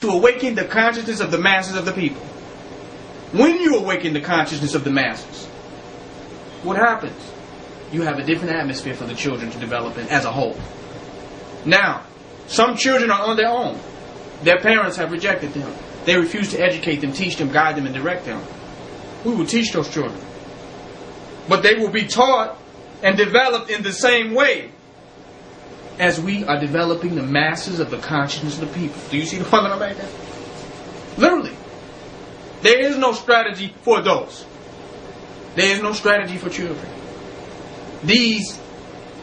to awaken the consciousness of the masses of the people. When you awaken the consciousness of the masses, what happens? You have a different atmosphere for the children to develop in as a whole. Now, some children are on their own. Their parents have rejected them. They refuse to educate them, teach them, guide them, and direct them. We will teach those children. But they will be taught and developed in the same way as we are developing the masses of the consciousness of the people. Do you see the point that I'm making? Literally. There is no strategy for adults. There is no strategy for children. These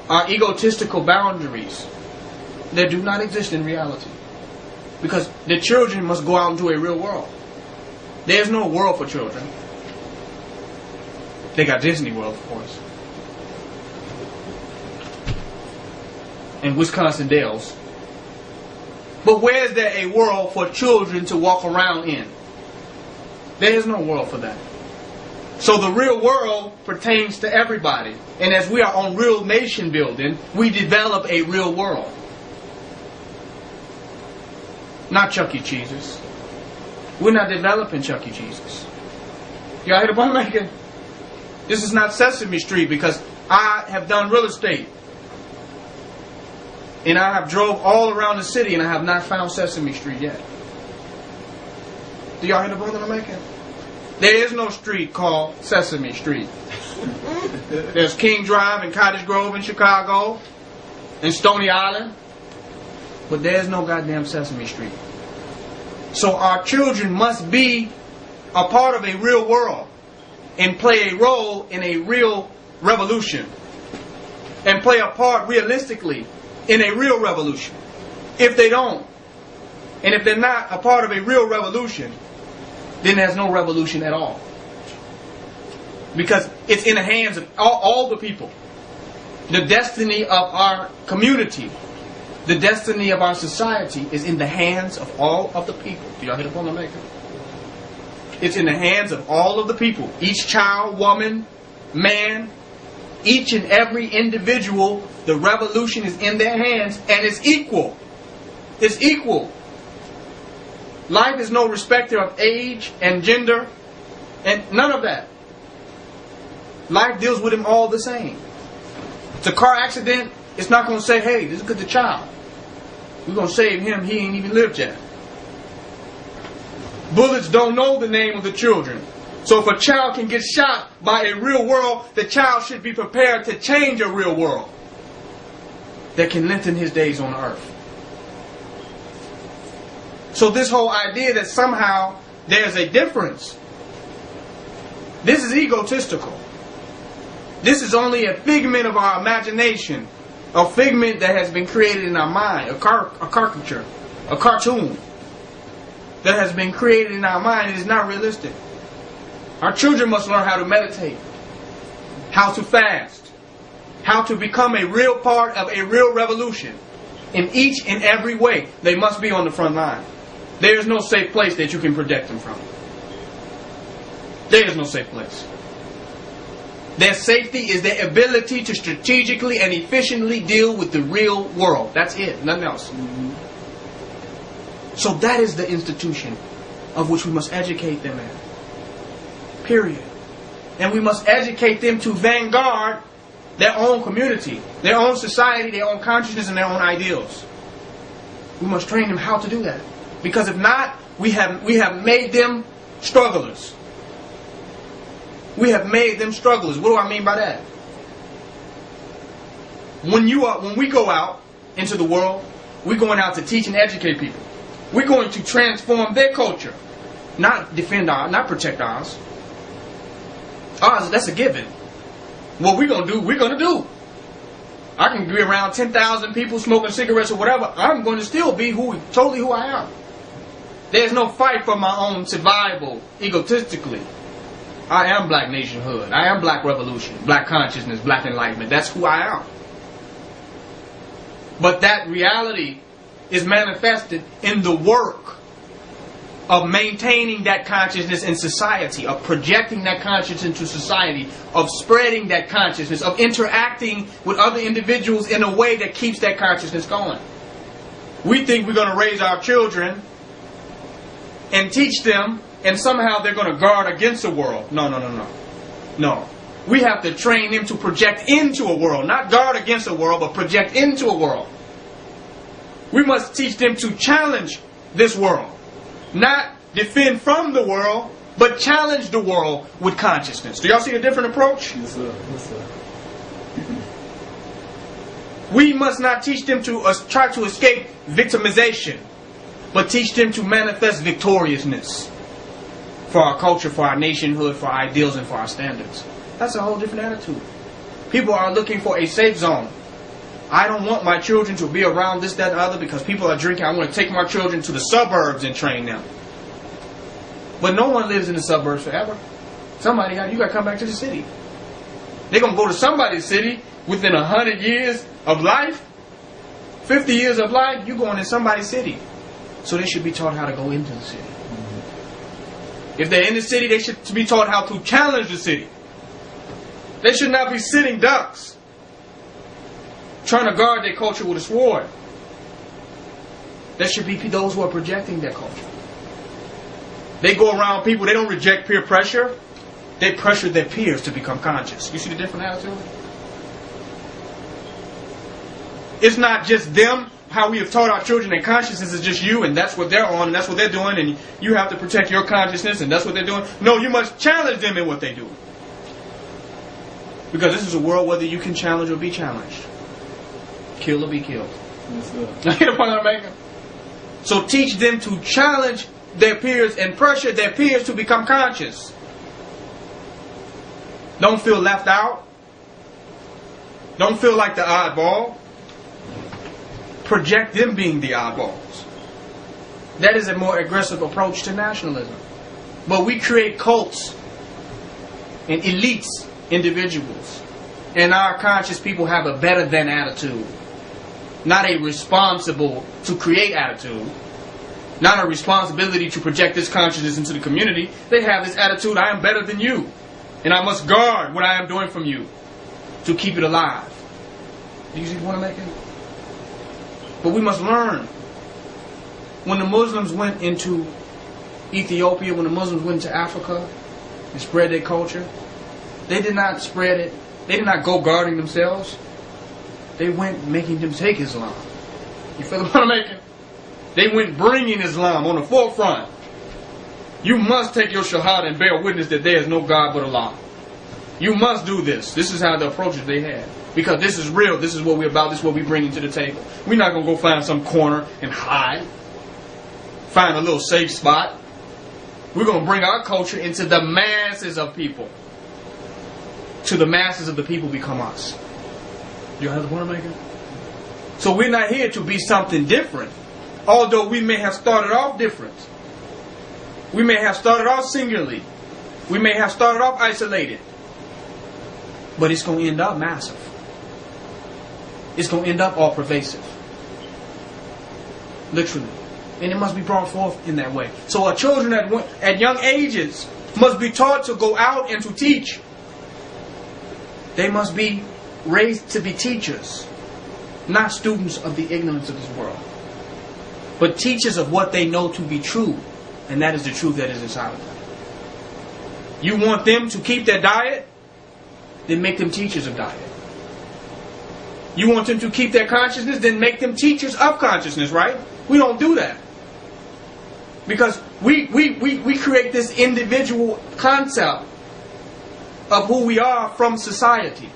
are egotistical boundaries that do not exist in reality. Because the children must go out into a real world. There is no world for children. They got Disney World, of course. And Wisconsin Dells. But where is there a world for children to walk around in? There is no world for that. So the real world pertains to everybody. And as we are on real nation building, we develop a real world. Not Chuck E. Cheese's. We're not developing Chuck E. Cheese's. Y'all hear the point I'm making? This is not Sesame Street, because I have done real estate. And I have drove all around the city and I have not found Sesame Street yet. Do y'all hear the point that I'm making? There is no street called Sesame Street. There's King Drive and Cottage Grove in Chicago and Stony Island. But there's no goddamn Sesame Street. So our children must be a part of a real world and play a role in a real revolution. And play a part realistically in a real revolution. If they don't, and if they're not a part of a real revolution, then there's no revolution at all. Because it's in the hands of all the people. The destiny of our community, the destiny of our society is in the hands of all of the people. Do y'all hear the point I'm making? It's in the hands of all of the people. Each child, woman, man, each and every individual, the revolution is in their hands, and it's equal. It's equal. Life is no respecter of age and gender and none of that. Life deals with them all the same. It's a car accident. It's not going to say, hey, this is good the child. We're going to save him. He ain't even lived yet. Bullets don't know the name of the children. So if a child can get shot by a real world, the child should be prepared to change a real world that can lengthen his days on earth. So this whole idea that somehow there's a difference, this is egotistical. This is only a figment of our imagination, a figment that has been created in our mind, a caricature, a cartoon that has been created in our mind. It is not realistic. Our children must learn how to meditate, how to fast, how to become a real part of a real revolution. In each and every way, they must be on the front line. There is no safe place that you can protect them from. There is no safe place. Their safety is their ability to strategically and efficiently deal with the real world. That's it, nothing else. So that is the institution of which we must educate them in. Period. And we must educate them to vanguard their own community, their own society, their own consciousness, and their own ideals. We must train them how to do that. Because if not, we have made them strugglers. We have made them strugglers. What do I mean by that? When we go out into the world, we're going out to teach and educate people. We're going to transform their culture, not not protect ours. Ours, that's a given. What we're going to do, we're going to do. I can be around 10,000 people smoking cigarettes or whatever. I'm going to still be totally who I am. There's no fight for my own survival egotistically. I am black nationhood. I am black revolution, black consciousness, black enlightenment. That's who I am. But that reality is manifested in the work of maintaining that consciousness in society, of projecting that consciousness into society, of spreading that consciousness, of interacting with other individuals in a way that keeps that consciousness going. We think we're going to raise our children and teach them, and somehow they're going to guard against the world. No. No. We have to train them to project into a world. Not guard against a world, but project into a world. We must teach them to challenge this world. Not defend from the world, but challenge the world with consciousness. Do y'all see a different approach? Yes, sir. Yes, sir. We must not teach them to try to escape victimization, but teach them to manifest victoriousness for our culture, for our nationhood, for our ideals, and for our standards. That's a whole different attitude. People are looking for a safe zone. I don't want my children to be around this, that, and other because people are drinking. I want to take my children to the suburbs and train them. But no one lives in the suburbs forever. You got to come back to the city. They're going to go to somebody's city within 100 years of life, 50 years of life. You're going in somebody's city. So they should be taught how to go into the city. If they're in the city, they should be taught how to challenge the city. They should not be sitting ducks, trying to guard their culture with a sword. There should be those who are projecting their culture. They go around people, they don't reject peer pressure. They pressure their peers to become conscious. You see the different attitude? It's not just them, how we have taught our children that consciousness is just you, and that's what they're on, and that's what they're doing, and you have to protect your consciousness, and that's what they're doing. No, you must challenge them in what they do. Because this is a world whether you can challenge or be challenged. Kill or be killed. Yes, sir. You get the point I'm making? So teach them to challenge their peers and pressure their peers to become conscious. Don't feel left out. Don't feel like the oddball. Project them being the oddballs. That is a more aggressive approach to nationalism. But we create cults and elites, individuals. And our conscious people have a better than attitude. Not a responsible to create attitude. Not a responsibility to project this consciousness into the community. They have this attitude, I am better than you. And I must guard what I am doing from you to keep it alive. Do you see the point I'm making? But we must learn. When the Muslims went into Ethiopia, when the Muslims went to Africa and spread their culture, they did not spread it. They did not go guarding themselves. They went making them take Islam. You feel the point I'm making? They went bringing Islam on the forefront. You must take your shahada and bear witness that there is no God but Allah. You must do this. This is how the approaches they had. Because this is real. This is what we're about. This is what we bring to the table. We're not going to go find some corner and hide. Find a little safe spot. We're going to bring our culture into the masses of people. To the masses of the people become us. You have the point I'm making? So we're not here to be something different. Although we may have started off different. We may have started off singularly. We may have started off isolated. But it's going to end up massive. It's going to end up all pervasive. Literally. And it must be brought forth in that way. So our children at young ages must be taught to go out and to teach. They must be raised to be teachers. Not students of the ignorance of this world. But teachers of what they know to be true. And that is the truth that is inside of them. You want them to keep their diet? Then make them teachers of diet. You want them to keep their consciousness? Then make them teachers of consciousness, right? We don't do that. Because we create this individual concept of who we are from society.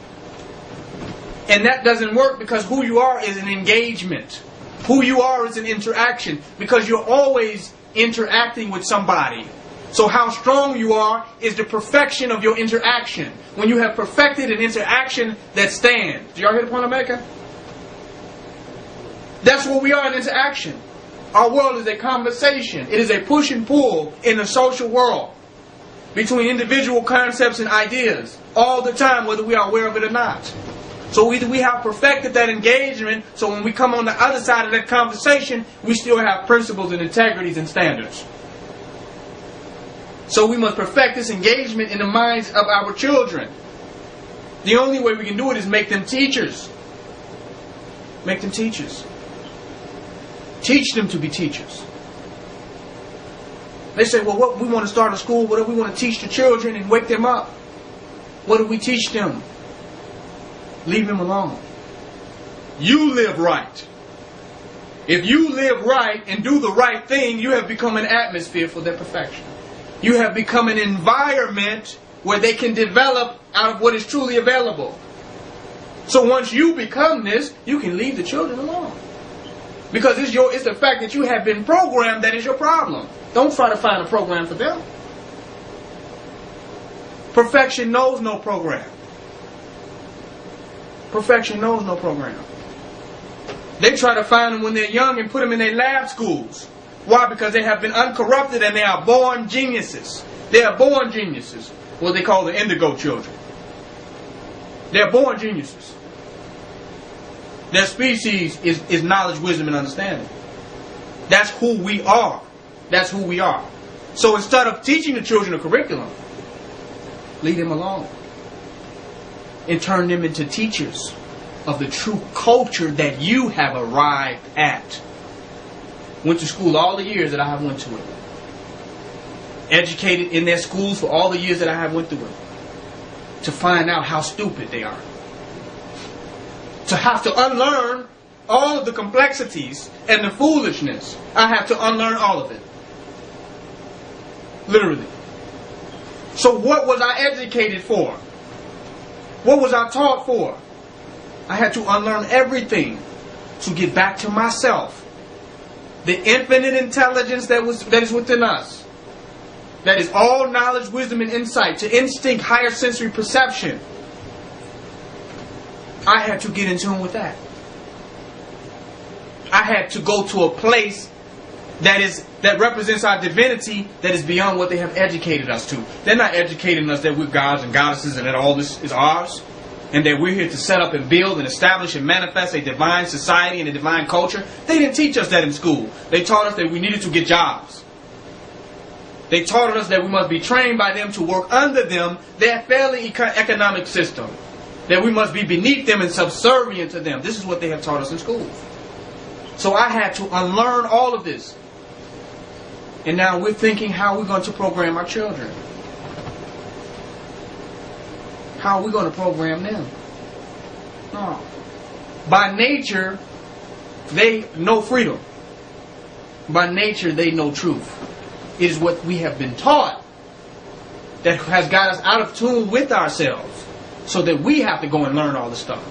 And that doesn't work because who you are is an engagement. Who you are is an interaction. Because you're always interacting with somebody. So how strong you are is the perfection of your interaction. When you have perfected an interaction that stands. Do y'all hear the point I'm making? That's what we are in interaction. Our world is a conversation. It is a push and pull in the social world. Between individual concepts and ideas. All the time, whether we are aware of it or not. So either we have perfected that engagement, so when we come on the other side of that conversation, we still have principles and integrities and standards. So we must perfect this engagement in the minds of our children. The only way we can do it is make them teachers. Make them teachers. Teach them to be teachers. They say, well, what we want to start a school, what do we want to teach the children and wake them up? What do we teach them? Leave them alone. You live right. If you live right and do the right thing, you have become an atmosphere for their perfection. You have become an environment where they can develop out of what is truly available. So once you become this, you can leave the children alone. Because it's the fact that you have been programmed that is your problem. Don't try to find a program for them. Perfection knows no program. Perfection knows no program. They try to find them when they're young and put them in their lab schools. Why? Because they have been uncorrupted and they are born geniuses. They are born geniuses. What they call the indigo children. They are born geniuses. Their species is knowledge, wisdom, and understanding. That's who we are. That's who we are. So instead of teaching the children a curriculum, leave them alone. And turn them into teachers of the true culture that you have arrived at. Went to school all the years that I have went to it. Educated in their schools for all the years that I have went through it. To find out how stupid they are. To have to unlearn all of the complexities and the foolishness. I have to unlearn all of it. Literally. So what was I educated for? What was I taught for? I had to unlearn everything to get back to myself. The infinite intelligence that is within us. That is all knowledge, wisdom, and insight. To instinct, higher sensory perception. I had to get in tune with that. I had to go to a place that represents our divinity that is beyond what they have educated us to. They're not educating us that we're gods and goddesses and that all this is ours. And that we're here to set up and build and establish and manifest a divine society and a divine culture. They didn't teach us that in school. They taught us that we needed to get jobs. They taught us that we must be trained by them to work under them, their failing economic system. That we must be beneath them and subservient to them. This is what they have taught us in school. So I had to unlearn all of this. And now we're thinking how we're going to program our children. How are we going to program them? No. By nature, they know freedom. By nature, they know truth. It is what we have been taught that has got us out of tune with ourselves. So that we have to go and learn all this stuff.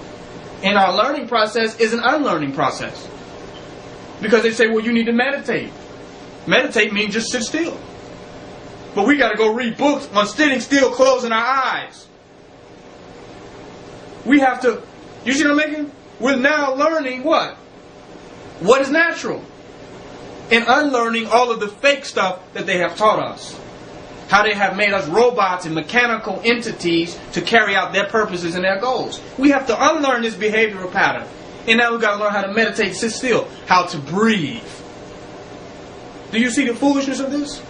And our learning process is an unlearning process. Because they say, well, you need to meditate. Meditate means just sit still. But we got to go read books on sitting still, closing our eyes. We have to, you see what I'm making? We're now learning what? What is natural. And unlearning all of the fake stuff that they have taught us. How they have made us robots and mechanical entities to carry out their purposes and their goals. We have to unlearn this behavioral pattern. And now we've got to learn how to meditate, sit still. How to breathe. Do you see the foolishness of this?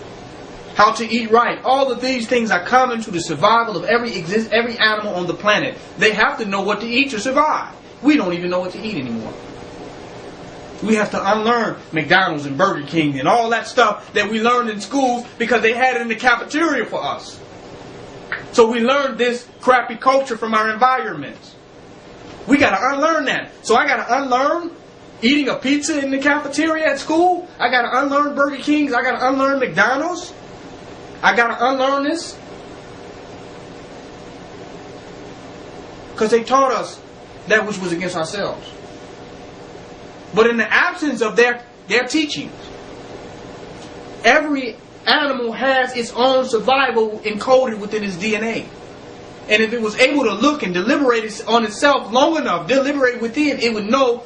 How to eat right. All of these things are common to the survival of every animal on the planet. They have to know what to eat to survive. We don't even know what to eat anymore. We have to unlearn McDonald's and Burger King and all that stuff that we learned in schools because they had it in the cafeteria for us. So we learned this crappy culture from our environments. We got to unlearn that. So I got to unlearn eating a pizza in the cafeteria at school. I got to unlearn Burger Kings. I got to unlearn McDonald's. I got to unlearn this. Because they taught us that which was against ourselves. But in the absence of their teachings, every animal has its own survival encoded within its DNA. And if it was able to look and deliberate on itself long enough, deliberate within, it would know